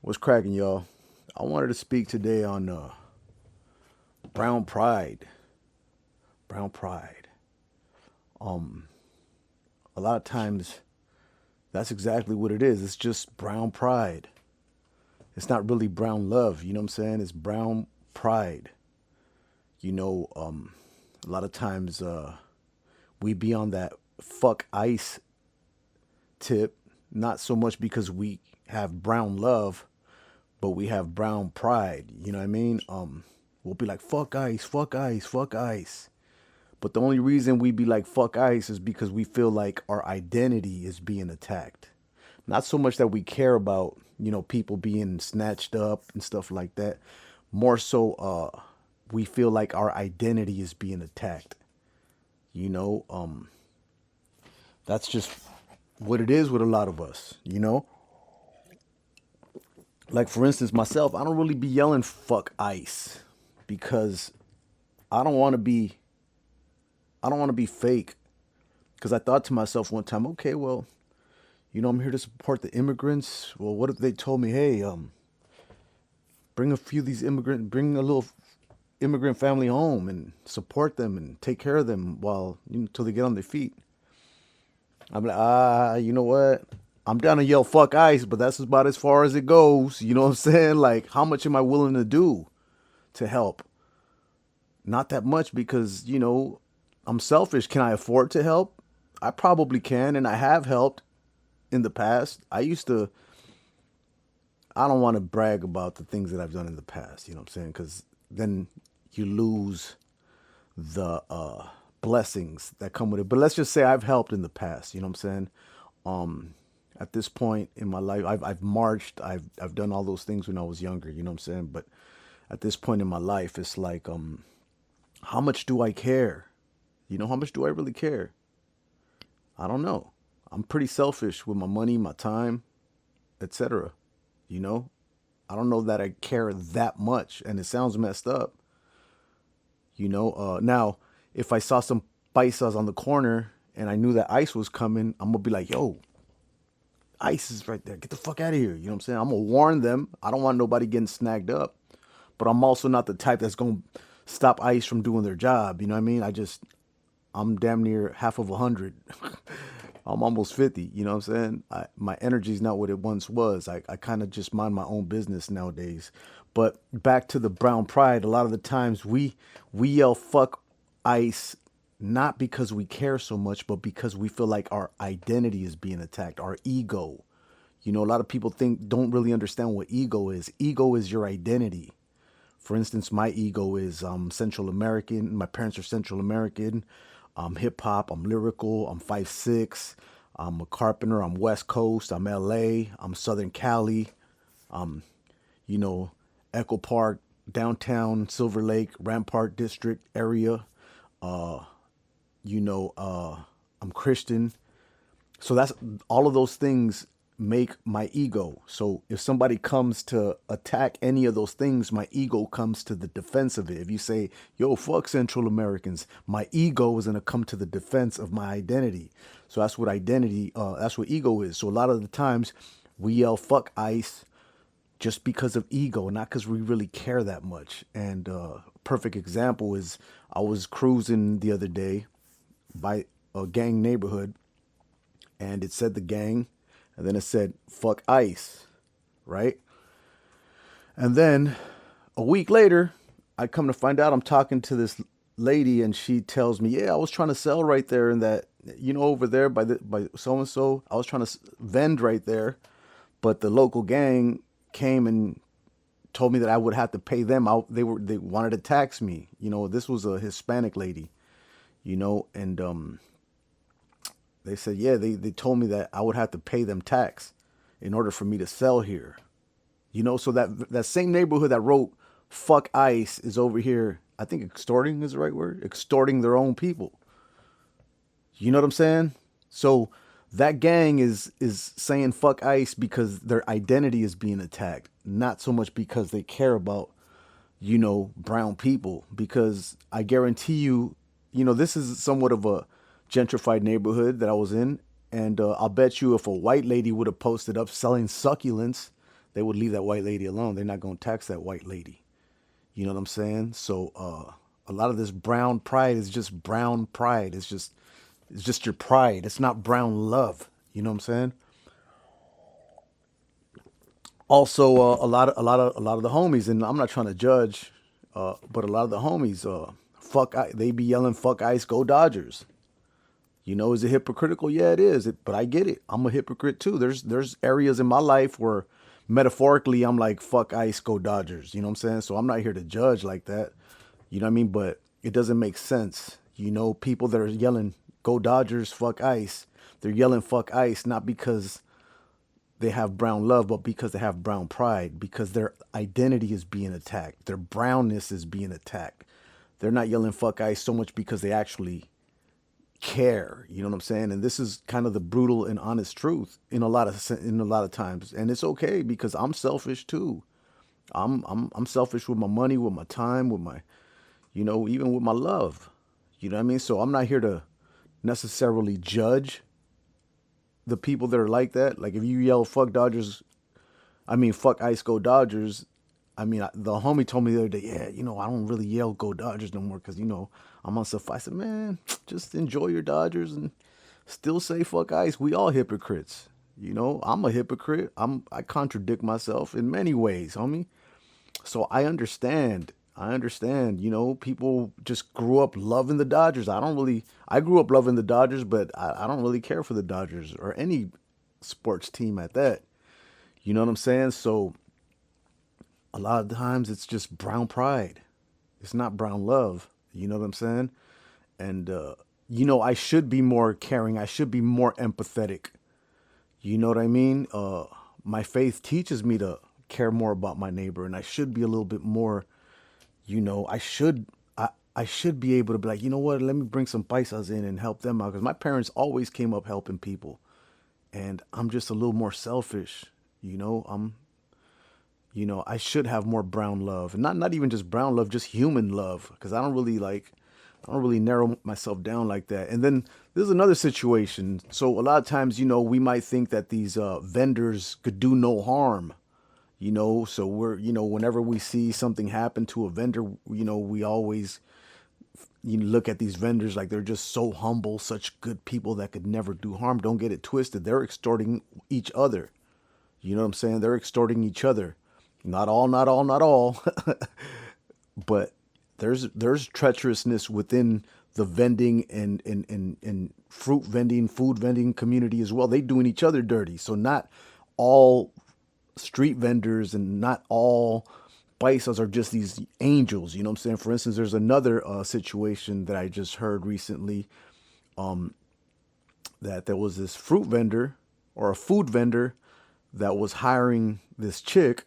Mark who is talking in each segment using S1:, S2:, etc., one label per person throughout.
S1: What's cracking, y'all? I wanted to speak today on brown pride. Brown pride. Um, a lot of times, that's exactly what it is. It's just brown pride. It's not really brown love. You know what I'm saying? It's brown pride. You know, a lot of times we be on that fuck ice tip, not so much because we have brown love, but we have brown pride. You know what I mean? We'll be like, fuck ice, fuck ice, fuck ice. But the only reason we be like fuck ice is because we feel like our identity is being attacked. Not so much that we care about, people being snatched up and stuff like that. More so, we feel like our identity is being attacked. You know, that's just what it is with a lot of us. Like for instance, myself, I don't really be yelling fuck ice because I don't want to be I don't want to be fake. Because I thought to myself one time, okay, well, I'm here to support the immigrants. Well, what if they told me, hey, bring a few of these bring a little immigrant family home and support them and take care of them while until they get on their feet. I'm like, you know what? I'm down to yell fuck ice, but that's about as far as it goes. You know what I'm saying? Like, how much am I willing to do to help? Not that much because, I'm selfish. Can I afford to help? I probably can, and I have helped in the past. I don't want to brag about the things that I've done in the past, you know what I'm saying? Because then you lose the blessings that come with it. But let's just say I've helped in the past, you know what I'm saying? Um, at this point in my life, I've marched, I've done all those things when I was younger, you know what I'm saying? But at this point in my life, it's like, how much do I care? How much do I really care? I don't know. I'm pretty selfish with my money, my time, etc. You know, I don't know that I care that much, and it sounds messed up. Now if I saw some paisas on the corner and I knew that ice was coming, I'm gonna be like, "Yo, ice is right there. Get the fuck out of here." You know what I'm saying? I'm gonna warn them. I don't want nobody getting snagged up, but I'm also not the type that's gonna stop ice from doing their job. You know what I mean? I'm damn near half of 100. I'm almost 50. You know what I'm saying? My energy is not what it once was. I kind of just mind my own business nowadays. But back to the brown pride, a lot of the times we yell fuck ice not because we care so much, but because we feel like our identity is being attacked, our ego. A lot of people don't really understand what ego is. Ego is your identity. For instance, my ego is Central American. My parents are Central American. I'm hip hop. I'm lyrical. I'm 5'6". I'm a carpenter. I'm West Coast. I'm LA. I'm Southern Cali. You know, Echo Park, downtown Silver Lake, Rampart District area. Uh, I'm Christian. So that's all of those things make my ego. So if somebody comes to attack any of those things, my ego comes to the defense of it. If you say, yo, fuck Central Americans, my ego is going to come to the defense of my identity. So that's what ego is. So a lot of the times we yell fuck ICE just because of ego, not because we really care that much. And perfect example is I was cruising the other day by a gang neighborhood and it said the gang, and then it said fuck ICE, right? And then a week later, I come to find out I'm talking to this lady, and she tells me, "Yeah, I was trying to sell right there in that, over there by so and so. I was trying to vend right there, but the local gang came and told me that I would have to pay them out. They wanted to tax me. This was a Hispanic lady, and they said, yeah, they told me that I would have to pay them tax in order for me to sell here. So that same neighborhood that wrote fuck ICE is over here. I think extorting is the right word. Extorting their own people. You know what I'm saying? So that gang is saying fuck ICE because their identity is being attacked, not so much because they care about, brown people. Because I guarantee you, this is somewhat of a gentrified neighborhood that I was in. And I'll bet you if a white lady would have posted up selling succulents, they would leave that white lady alone. They're not going to tax that white lady. You know what I'm saying? So a lot of this brown pride is just brown pride. It's just your pride. It's not brown love. You know what I'm saying? Also, a lot of the homies, and I'm not trying to judge, but a lot of the homies, they be yelling, "Fuck Ice, go Dodgers." You know, is it hypocritical? Yeah, it is. But I get it. I'm a hypocrite too. There's areas in my life where metaphorically I'm like, fuck Ice, go Dodgers. You know what I'm saying? So I'm not here to judge like that. You know what I mean? But it doesn't make sense. You know, people that are yelling, go Dodgers, fuck Ice. They're yelling fuck Ice not because they have brown love, but because they have brown pride, because their identity is being attacked. Their brownness is being attacked. They're not yelling fuck Ice so much because they actually care. You know what I'm saying? And this is kind of the brutal and honest truth in a lot of times. And it's okay because I'm selfish too. I'm selfish with my money, with my time, with my, you know, even with my love. You know what I mean? So I'm not here to necessarily judge the people that are like that. Like if you yell fuck Dodgers, I mean fuck Ice go Dodgers. I mean, the homie told me the other day, yeah, you know, I don't really yell go Dodgers no more because, you know, I'm on stuff. I said, man, just enjoy your Dodgers and still say fuck Ice. We all hypocrites. You know, I'm a hypocrite. I contradict myself in many ways, homie. So I understand, you know, people just grew up loving the Dodgers. I grew up loving the Dodgers, but I don't really care for the Dodgers or any sports team at that. You know what I'm saying? So a lot of times it's just brown pride. It's not brown love. You know what I'm saying? And, you know, I should be more caring. I should be more empathetic. You know what I mean? My faith teaches me to care more about my neighbor, and I should be a little bit more, you know, I should be able to be like, you know what, let me bring some paisas in and help them out. Because my parents always came up helping people. And I'm just a little more selfish. You know, I should have more brown love. And not even just brown love, just human love. Because I don't really narrow myself down like that. And then there's another situation. So a lot of times, you know, we might think that these vendors could do no harm. You know, so whenever we see something happen to a vendor, you know, we always look at these vendors like they're just so humble, such good people that could never do harm. Don't get it twisted. They're extorting each other. You know what I'm saying? They're extorting each other. Not all, not all, not all. But there's treacherousness within the vending and fruit vending, food vending community as well. They doing each other dirty. So not all street vendors and not all paisas are just these angels. You know what I'm saying? For instance, there's another situation that I just heard recently, that there was this fruit vendor or a food vendor that was hiring this chick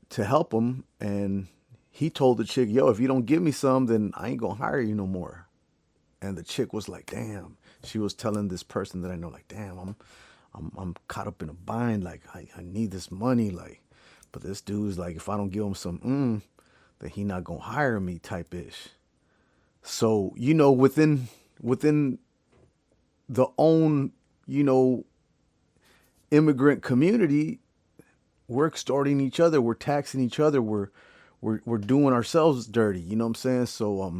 S1: to help him, and he told the chick, yo, if you don't give me some, then I ain't gonna hire you no more. And the chick was like, damn. She was telling this person that I know, like, damn, I'm caught up in a bind. Like, I need this money. Like, but this dude's like, if I don't give him some, then he not gonna hire me type ish. So, you know, within the own, you know, immigrant community, we're extorting each other. We're taxing each other. We're doing ourselves dirty. You know what I'm saying? So,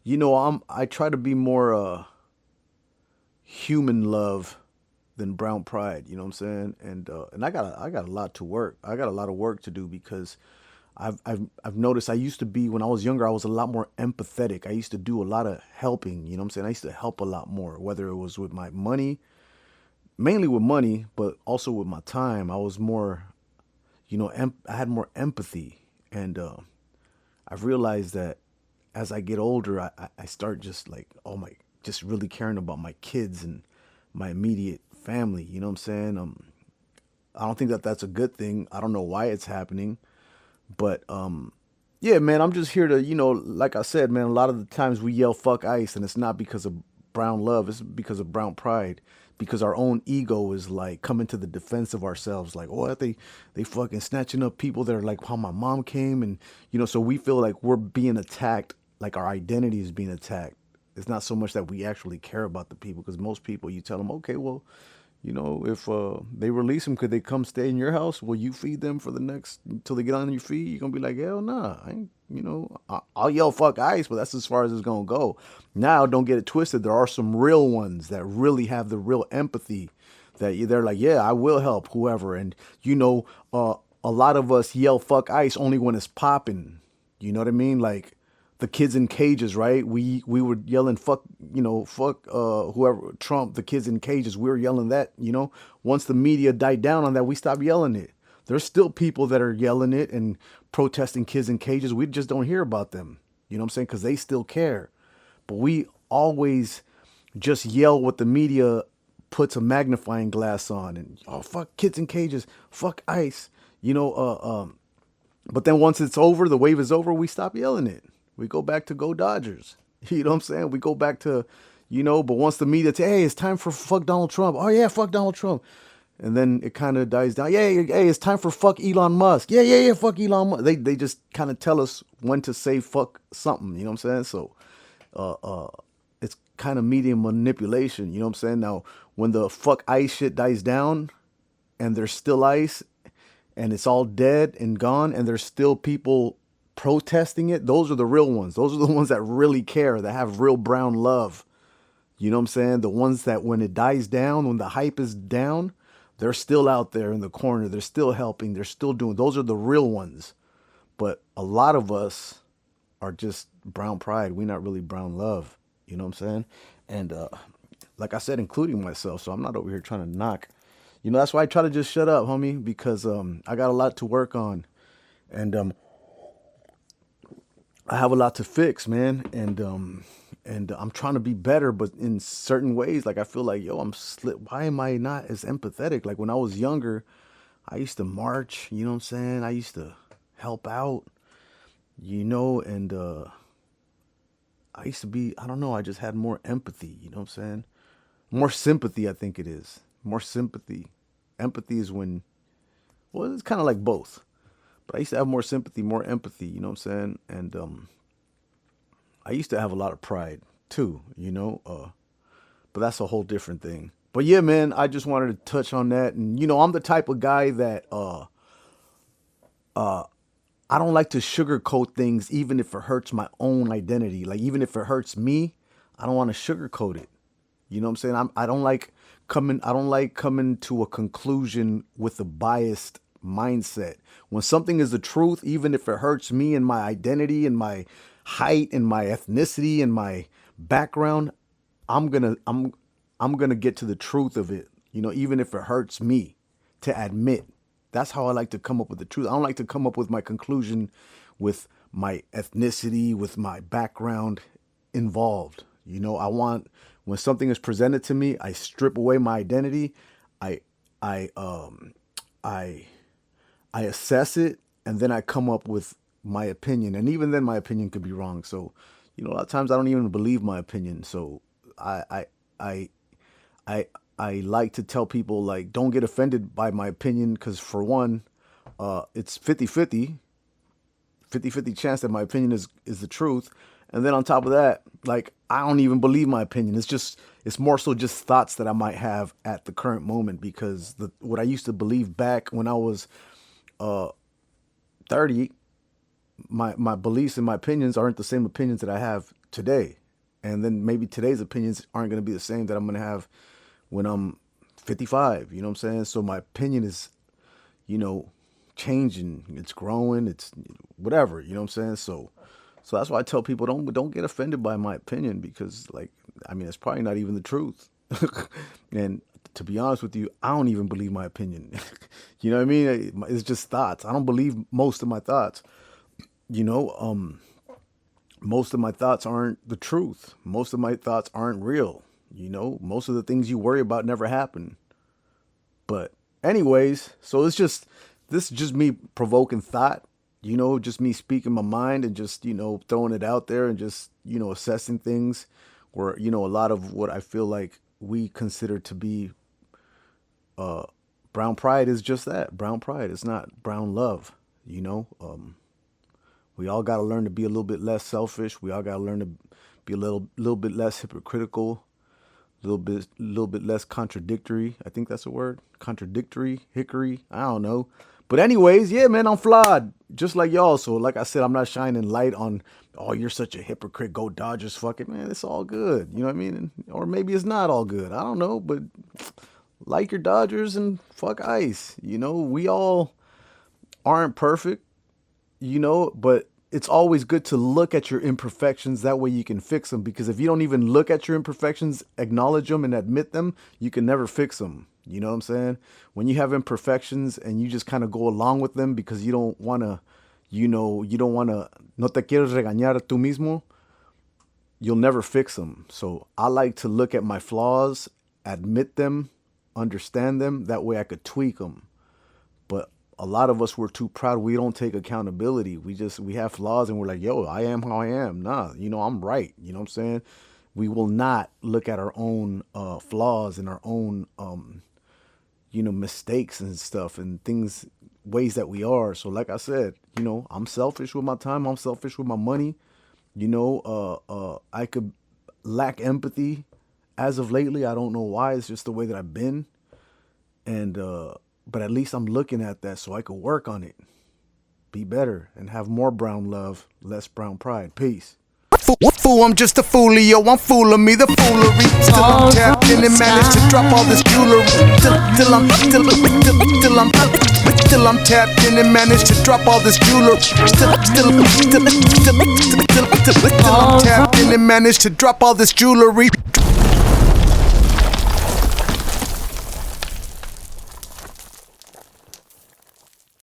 S1: you know, I try to be more, human love than brown pride. You know what I'm saying? And I got a lot to work. I got a lot of work to do because I've noticed I used to be, when I was younger, I was a lot more empathetic. I used to do a lot of helping. You know what I'm saying? I used to help a lot more, whether it was with my money, mainly with money, but also with my time. I was more, you know, I had more empathy. And I've realized that as I get older, I start just like, just really caring about my kids and my immediate family. You know what I'm saying? I don't think that that's a good thing. I don't know why it's happening, but yeah, man, I'm just here to, you know, like I said, man, a lot of the times we yell fuck Ice, and it's not because of brown love, it's because of brown pride. Because our own ego is like coming to the defense of ourselves, like, what, they fucking snatching up people that are like how my mom came, and you know, so we feel like we're being attacked, like our identity is being attacked. It's not so much that we actually care about the people, because most people, you tell them, okay, well, You know, if they release them, could they come stay in your house? Will you feed them for the next until they get on your feet? You're gonna be like, hell nah. I ain't, I'll yell fuck ICE, but that's as far as it's gonna go. Now, don't get it twisted. There are some real ones that really have the real empathy. They're like, yeah, I will help whoever. And a lot of us yell fuck ICE only when it's popping. You know what I mean? Like the kids in cages, right? We were yelling fuck, fuck whoever Trump, the kids in cages. We were yelling that, Once the media died down on that, we stopped yelling it. There's still people that are yelling it and protesting kids in cages. We just don't hear about them. You know what I'm saying? Because they still care. But we always just yell what the media puts a magnifying glass on, and oh fuck kids in cages, fuck ICE, you know. But then once it's over, the wave is over, we stop yelling it. We go back to go Dodgers. You know what I'm saying? We go back to, But once the media say, hey, it's time for fuck Donald Trump. Oh yeah, fuck Donald Trump. And then it kind of dies down. Yeah, hey, it's time for fuck Elon Musk. Yeah, fuck Elon Musk. They just kind of tell us when to say fuck something. You know what I'm saying? So, it's kind of media manipulation. You know what I'm saying? Now, when the fuck ICE shit dies down, and there's still ICE, and it's all dead and gone, and there's still people protesting it, those are the real ones. Those are the ones that really care, that have real brown love. You know what I'm saying? The ones that when it dies down, when the hype is down, they're still out there in the corner. They're still helping. They're still doing. Those are the real ones. But a lot of us are just brown pride. We're not really brown love. You know what I'm saying? And like I said, including myself. So I'm not over here trying to knock. That's why I try to just shut up, homie, because I got a lot to work on. And I have a lot to fix, man, and I'm trying to be better, but in certain ways, like I feel like, yo, I'm slip. Why am I not as empathetic? Like when I was younger, I used to march. You know what I'm saying? I used to help out. And I used to be. I don't know. I just had more empathy. You know what I'm saying? More sympathy. I think it is more sympathy. Empathy is when. Well, it's kind of like both. But I used to have more sympathy, more empathy, you know what I'm saying? And I used to have a lot of pride too, but that's a whole different thing. But yeah, man, I just wanted to touch on that. And I'm the type of guy that I don't like to sugarcoat things even if it hurts my own identity. Like even if it hurts me, I don't want to sugarcoat it. You know what I'm saying? I don't like coming to a conclusion with a biased mindset. When something is the truth, even if it hurts me and my identity and my height and my ethnicity and my background, I'm gonna get to the truth of it. Even if it hurts me to admit. That's how I like to come up with the truth. I don't like to come up with my conclusion with my ethnicity, with my background involved. I want when something is presented to me, I strip away my identity. I I I I assess it and then I come up with my opinion. And even then my opinion could be wrong. So, a lot of times I don't even believe my opinion. So I I I I I like to tell people like don't get offended by my opinion because for one, it's 50-50 chance that my opinion is the truth. And then on top of that, like I don't even believe my opinion. It's more so just thoughts that I might have at the current moment because the what I used to believe back when I was 30, my beliefs and my opinions aren't the same opinions that I have today. And then maybe today's opinions aren't going to be the same that I'm going to have when I'm 55. You know what I'm saying? So my opinion is, you know, changing. It's growing. It's whatever. You know what I'm saying? So that's why I tell people don't get offended by my opinion because like I mean it's probably not even the truth. And to be honest with you, I don't even believe my opinion. You know what I mean? It's just thoughts. I don't believe most of my thoughts. You know, most of my thoughts aren't the truth. Most of my thoughts aren't real. You know, most of the things you worry about never happen. But anyways, so this is just me provoking thought, just me speaking my mind and just, throwing it out there and just, assessing things where, a lot of what I feel like we consider to be brown pride is just that. Brown pride. It's not brown love, we all got to learn to be a little bit less selfish. We all got to learn to be a little bit less hypocritical. little bit less contradictory. I think that's a word. Contradictory, hickory. I don't know. But anyways, yeah, man, I'm flawed, just like y'all. So, like I said, I'm not shining light on, oh, you're such a hypocrite. Go Dodgers, fuck it, man. It's all good. You know what I mean? Or maybe it's not all good. I don't know. But like your Dodgers and fuck ice. You know, we all aren't perfect. You know, but it's always good to look at your imperfections. That way you can fix them. Because if you don't even look at your imperfections, acknowledge them and admit them, you can never fix them. You know what I'm saying? When you have imperfections and you just kind of go along with them because you don't want to, you know, you don't want to, no te quieres regañar tú mismo, you'll never fix them. So I like to look at my flaws, admit them, understand them. That way I could tweak them. But a lot of us, we're too proud. We don't take accountability. We have flaws and we're like, yo, I am how I am. Nah, you know, I'm right. You know what I'm saying? We will not look at our own flaws and our own, you know, mistakes and stuff and things, ways that we are. So like I said, you know, I'm selfish with my time. I'm selfish with my money. You know, I could lack empathy as of lately. I don't know why. It's just the way that I've been. And, but at least I'm looking at that so I could work on it, be better, and have more brown love, less brown pride. Peace.
S2: Fool, I'm just a foolio, I'm fooling me, the foolery. Still I'm tapped in and managed to drop all this jewelry. Till I'm tapped in and managed to drop all this jewelry. Till I'm tapped in and managed to drop all this jewelry.